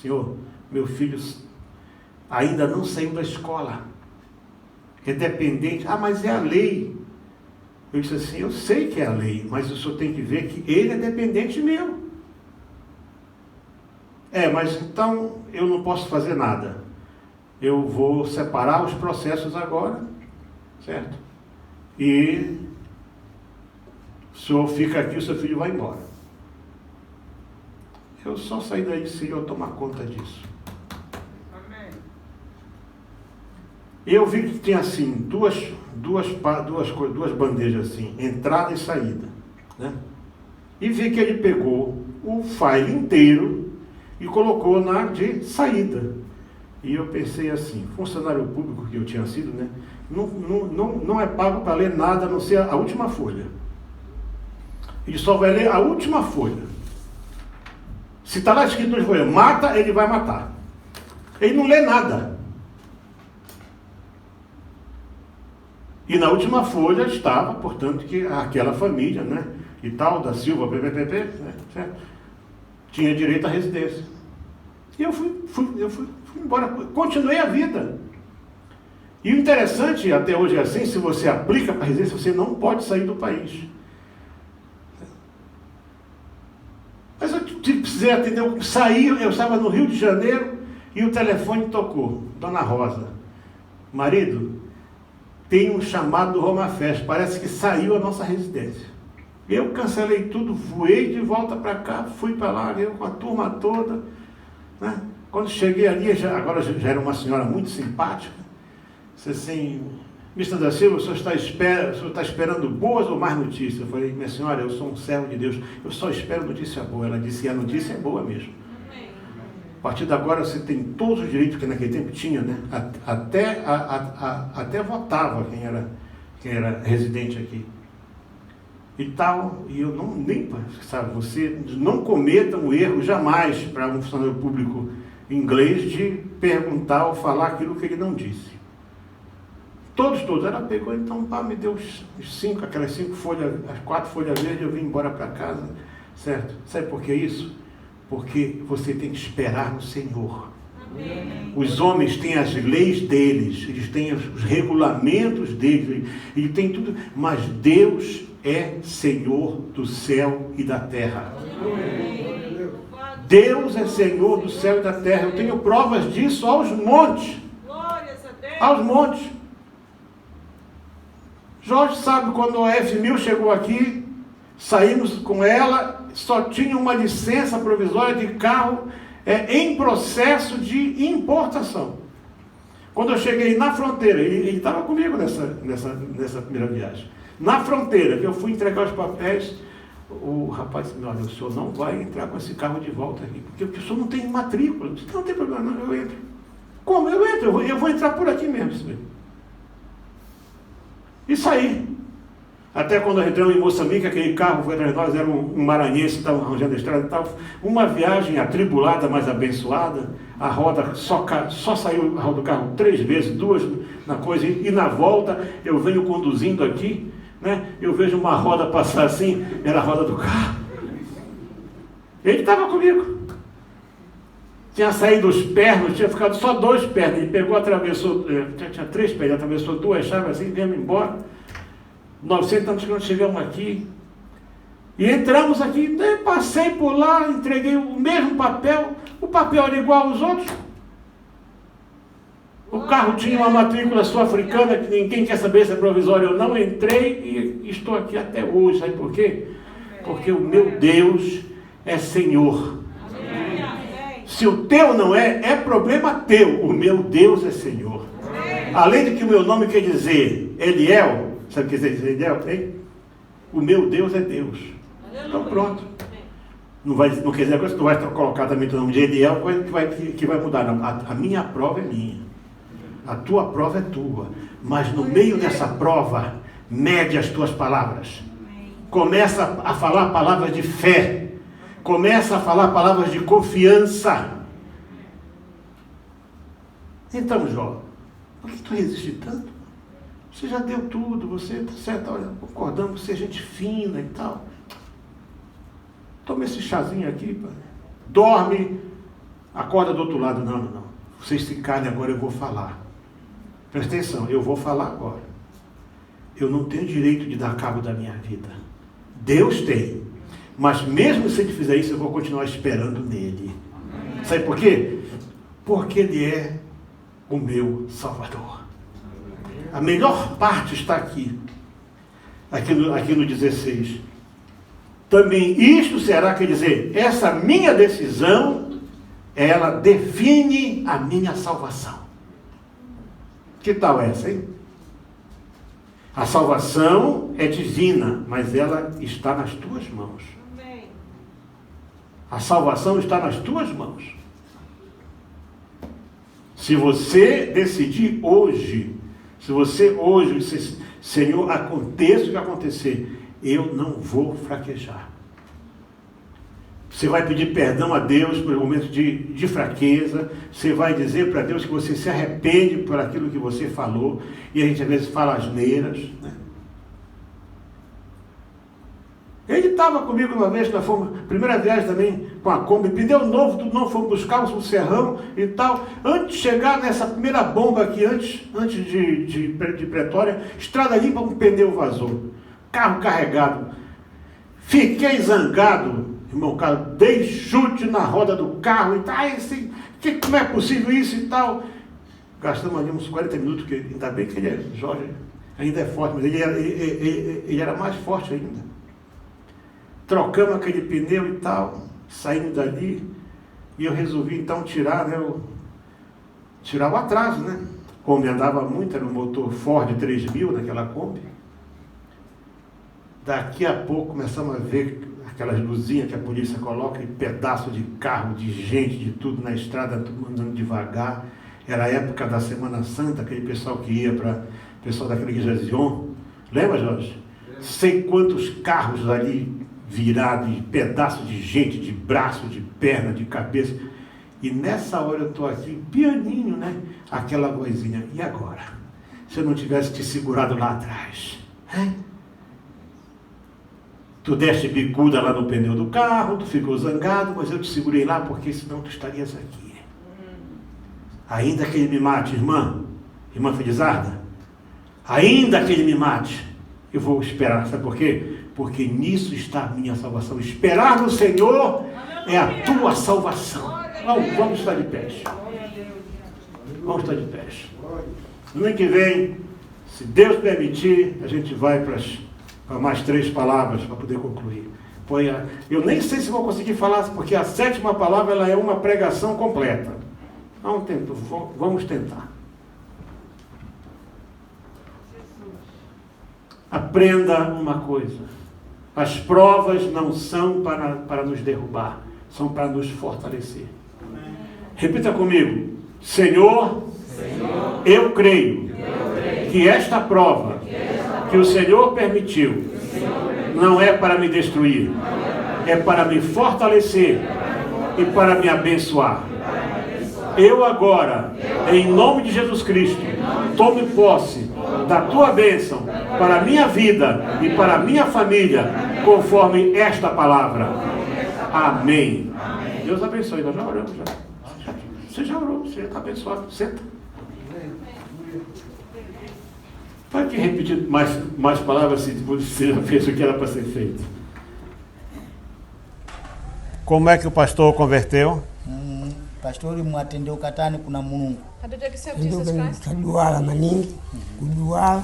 [SPEAKER 1] senhor, meu filho ainda não saiu da escola, é dependente. Ah, mas é a lei. Eu disse assim, eu sei que é a lei, mas o senhor tem que ver que ele é dependente meu. Mas então eu não posso fazer nada. Eu vou separar os processos agora, certo? E o senhor fica aqui, o seu filho vai embora. Eu só saí daí se eu tomar conta disso. Amém. Eu vi que tinha assim, duas bandejas assim, entrada e saída, né? E vi que ele pegou o file inteiro e colocou na de saída. E eu pensei assim, funcionário público que eu tinha sido, né? Não é pago para ler nada a não ser a última folha. Ele só vai ler a última folha. Se está lá escrito na folha, mata, ele vai matar. Ele não lê nada. E na última folha estava, portanto, que aquela família, né? E tal, da Silva, PPP, né? Certo? Tinha direito à residência. E eu fui embora, continuei a vida. E o interessante, até hoje é assim, se você aplica para a residência, você não pode sair do país. Mas eu precisei atender, eu estava no Rio de Janeiro e o telefone tocou. Dona Rosa, marido, tem um chamado do Roma Fest, parece que saiu a nossa residência. Eu cancelei tudo, voei de volta para cá, fui para lá, eu com a turma toda, né? Quando cheguei ali, agora já era uma senhora muito simpática, disse assim: Mr. da Silva, o senhor está esperando boas ou más notícias? Eu falei: minha senhora, eu sou um servo de Deus, eu só espero notícia boa. Ela disse: e a notícia é boa mesmo. A partir de agora você tem todos os direitos que naquele tempo tinha, né? Até votava quem era residente aqui. E tal, e eu não, nem, sabe, você não cometa um erro jamais para um funcionário público inglês de perguntar ou falar aquilo que ele não disse. Todos, ela pegou, então, me deu aquelas 5 folhas, as 4 folhas verdes, eu vim embora para casa, certo? Sabe por que isso? Porque você tem que esperar no Senhor. Amém. Os homens têm as leis deles, eles têm os regulamentos deles, eles têm tudo, mas Deus é Senhor do céu e da terra. Amém. Deus é Senhor do céu e da terra. Eu tenho provas disso aos montes. Glórias a Deus. Aos montes. Jorge sabe, quando a F1000 chegou aqui, saímos com ela, só tinha uma licença provisória de carro em processo de importação. Quando eu cheguei na fronteira, ele estava comigo nessa primeira viagem. Na fronteira, que eu fui entregar os papéis, o rapaz disse: olha, o senhor não vai entrar com esse carro de volta aqui, porque o senhor não tem matrícula. Eu disse: não tem problema, não, eu entro. Como? Eu entro, eu vou entrar por aqui mesmo. Senhor. E saí. Até quando entramos em Moçambique, aquele carro foi atrás de nós, era um maranhense que estava arranjando a estrada e tal. Uma viagem atribulada, mas abençoada. A roda só saiu a roda do carro 3 vezes, 2 na coisa, e na volta eu venho conduzindo aqui, né? Eu vejo uma roda passar assim, era a roda do carro. Ele estava comigo. Tinha saído os pernos, tinha ficado só 2 pernas. Ele pegou, atravessou, tinha 3 pernas, atravessou 2 chaves assim, viemos embora. 900 anos que nós chegamos aqui. E entramos aqui, passei por lá, entreguei o mesmo papel. O papel era igual aos outros. O carro tinha uma matrícula sul-africana, que ninguém quer saber se é provisória ou não. Entrei e estou aqui até hoje. Sabe por quê? Porque o meu Deus é Senhor. Se o teu não é problema teu. O meu Deus é Senhor. Além de que o meu nome quer dizer Eliel, sabe o que quer dizer Eliel? Hein? O meu Deus é Deus. Então pronto. Não quer dizer que tu vai colocar também o nome de Eliel, que vai mudar. Não. A minha prova é minha. A tua prova é tua. Mas no meio dessa prova, mede as tuas palavras. Começa a falar palavras de fé. Começa a falar palavras de confiança. Então, Jó, por que tu resiste tanto? Você já deu tudo, você está certo, olha, concordamos, você é gente fina e tal. Toma esse chazinho aqui, pai. Dorme, acorda do outro lado. Não. Vocês se calem agora, eu vou falar. Presta atenção, eu vou falar agora. Eu não tenho direito de dar cabo da minha vida. Deus tem. Mas mesmo se ele fizer isso, eu vou continuar esperando nele. Sabe por quê? Porque ele é o meu Salvador. A melhor parte está aqui no 16. Também isto será, quer dizer, essa minha decisão, ela define a minha salvação. Que tal essa, hein? A salvação é divina, mas ela está nas tuas mãos. A salvação está nas tuas mãos. Se você decidir hoje, Senhor, aconteça o que acontecer, eu não vou fraquejar. Você vai pedir perdão a Deus por momentos de fraqueza. Você vai dizer para Deus que você se arrepende por aquilo que você falou. E a gente às vezes fala asneiras, né? Ele estava comigo uma vez, nós fomos, primeira viagem também com a Kombi, pneu novo, tudo novo, fomos buscar um serrão e tal. Antes de chegar nessa primeira bomba aqui, antes de Pretória, estrada limpa, um pneu vazou. Carro carregado. Fiquei zangado, irmão Carlos, dei chute na roda do carro e tal. Como é possível isso e tal? Gastamos ali uns 40 minutos, que ainda bem que ele é, Jorge, ainda é forte, mas ele era mais forte ainda. Trocamos aquele pneu e tal, saímos dali, E eu resolvi então tirar o atraso, né? A Kombi andava muito, era um motor Ford 3000 naquela Kombi. Daqui a pouco começamos a ver aquelas luzinhas que a polícia coloca, e pedaço de carro, de gente, de tudo na estrada, tudo andando devagar. Era a época da Semana Santa, aquele pessoal que ia para o pessoal daquela igreja Zion. Lembra, Jorge? Sei quantos carros ali virados, e pedaço de gente, de braço, de perna, de cabeça. E nessa hora eu estou aqui, pianinho, né? Aquela vozinha, e agora? Se eu não tivesse te segurado lá atrás, hein? Tu deste bicuda lá no pneu do carro, tu ficou zangado, mas eu te segurei lá porque senão tu estarias aqui. Ainda que ele me mate, irmã Felizarda, ainda que ele me mate, eu vou esperar. Sabe por quê? Porque nisso está a minha salvação. Esperar no Senhor é a tua salvação. Vamos estar de pés. Vamos estar de pés. No ano que vem, se Deus permitir, a gente vai para mais 3 palavras para poder concluir. Eu nem sei se vou conseguir falar, porque a 7ª palavra ela é uma pregação completa. Vamos tentar. Aprenda uma coisa. As provas não são para nos derrubar, são para nos fortalecer. Repita comigo. Senhor, eu creio que esta prova que o Senhor permitiu não é para me destruir, é para me fortalecer e para me abençoar. Eu agora, em nome de Jesus Cristo, tome posse da tua bênção para a minha vida e para a minha família, conforme esta palavra. Amém. Deus abençoe. Nós já oramos já. Você já orou, você já está abençoado. Senta. Pode repetir mais palavras se você já fez o que era para ser feito. Como é que o pastor converteu?
[SPEAKER 3] Pastor me atendeu katani kuna Mungu.
[SPEAKER 2] How did you accept Jesus Christ?
[SPEAKER 4] Kuduala maningi, kuduala,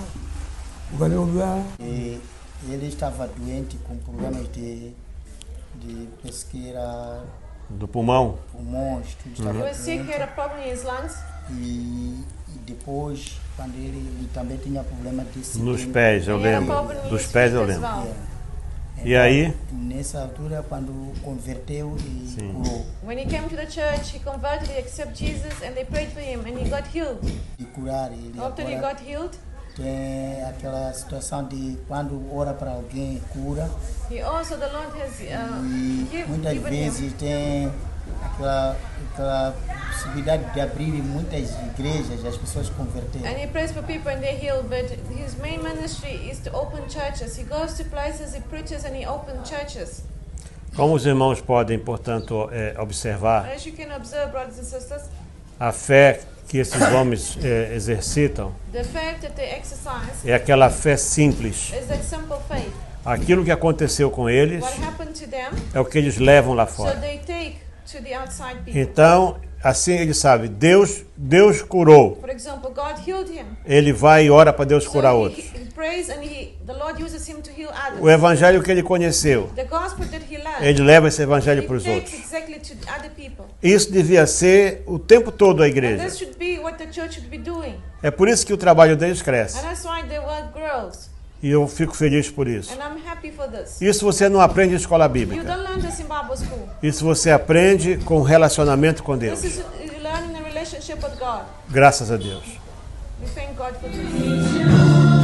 [SPEAKER 4] ukaluduala.
[SPEAKER 3] Ele estava doente com problemas de pesqueira,
[SPEAKER 1] Do pulmão?
[SPEAKER 3] pulmões, tudo
[SPEAKER 2] He
[SPEAKER 3] estava
[SPEAKER 2] was sick, he
[SPEAKER 3] doente.
[SPEAKER 2] had a problem in his lungs.
[SPEAKER 3] E depois, quando ele também tinha problema de
[SPEAKER 1] Nos pés, eu
[SPEAKER 2] And he had a
[SPEAKER 1] lembro.
[SPEAKER 2] problem in
[SPEAKER 1] Dos
[SPEAKER 2] his
[SPEAKER 1] pés
[SPEAKER 2] feet
[SPEAKER 1] eu
[SPEAKER 2] as
[SPEAKER 1] lembro.
[SPEAKER 2] well.
[SPEAKER 1] E aí?
[SPEAKER 3] Nessa altura, quando converteu e
[SPEAKER 1] Sim.
[SPEAKER 3] curou.
[SPEAKER 2] When he came to the church, he converted, he accepted Jesus, and they prayed for him, and he got healed.
[SPEAKER 3] E curar ele.
[SPEAKER 2] After he
[SPEAKER 3] Agora
[SPEAKER 2] got healed,
[SPEAKER 3] tem aquela situação de quando ora para alguém, cura.
[SPEAKER 2] he also, the Lord has
[SPEAKER 3] E muitas
[SPEAKER 2] given
[SPEAKER 3] vezes
[SPEAKER 2] him.
[SPEAKER 3] tem aquela possibilidade de abrir muitas igrejas e as pessoas converterem.
[SPEAKER 2] And he prays for people and they're healed, but his main ministry is to open churches. He goes to places, he preaches, and he opens churches.
[SPEAKER 1] Como os irmãos podem, portanto, observar,
[SPEAKER 2] As you can observe, brothers and sisters,
[SPEAKER 1] a fé que esses homens exercitam
[SPEAKER 2] the fact that they exercise
[SPEAKER 1] é aquela fé simples.
[SPEAKER 2] is that simple faith.
[SPEAKER 1] Aquilo que aconteceu com eles
[SPEAKER 2] What happened to them,
[SPEAKER 1] é o que eles levam lá
[SPEAKER 2] so
[SPEAKER 1] fora.
[SPEAKER 2] they take to the outside people.
[SPEAKER 1] Então, assim ele sabe, Deus curou.
[SPEAKER 2] For example, God healed him.
[SPEAKER 1] Ele vai e ora para Deus curar
[SPEAKER 2] So
[SPEAKER 1] outros.
[SPEAKER 2] he prays and the Lord uses him to heal
[SPEAKER 1] O
[SPEAKER 2] others.
[SPEAKER 1] evangelho que ele conheceu,
[SPEAKER 2] The gospel that he learned,
[SPEAKER 1] ele leva esse evangelho
[SPEAKER 2] he
[SPEAKER 1] para os
[SPEAKER 2] takes
[SPEAKER 1] outros.
[SPEAKER 2] exactly to other people.
[SPEAKER 1] Isso devia ser o tempo todo a
[SPEAKER 2] And
[SPEAKER 1] igreja.
[SPEAKER 2] this should be what the church should be doing.
[SPEAKER 1] É por isso que o trabalho deles cresce.
[SPEAKER 2] And that's why the work grows.
[SPEAKER 1] E eu fico feliz por isso.
[SPEAKER 2] And I'm happy for this.
[SPEAKER 1] Isso você não aprende em escola
[SPEAKER 2] You
[SPEAKER 1] bíblica.
[SPEAKER 2] don't learn this in Bible school.
[SPEAKER 1] Isso você aprende com relacionamento com Deus.
[SPEAKER 2] This is you learn in a relationship with God.
[SPEAKER 1] Graças a Deus.
[SPEAKER 2] We thank God for this.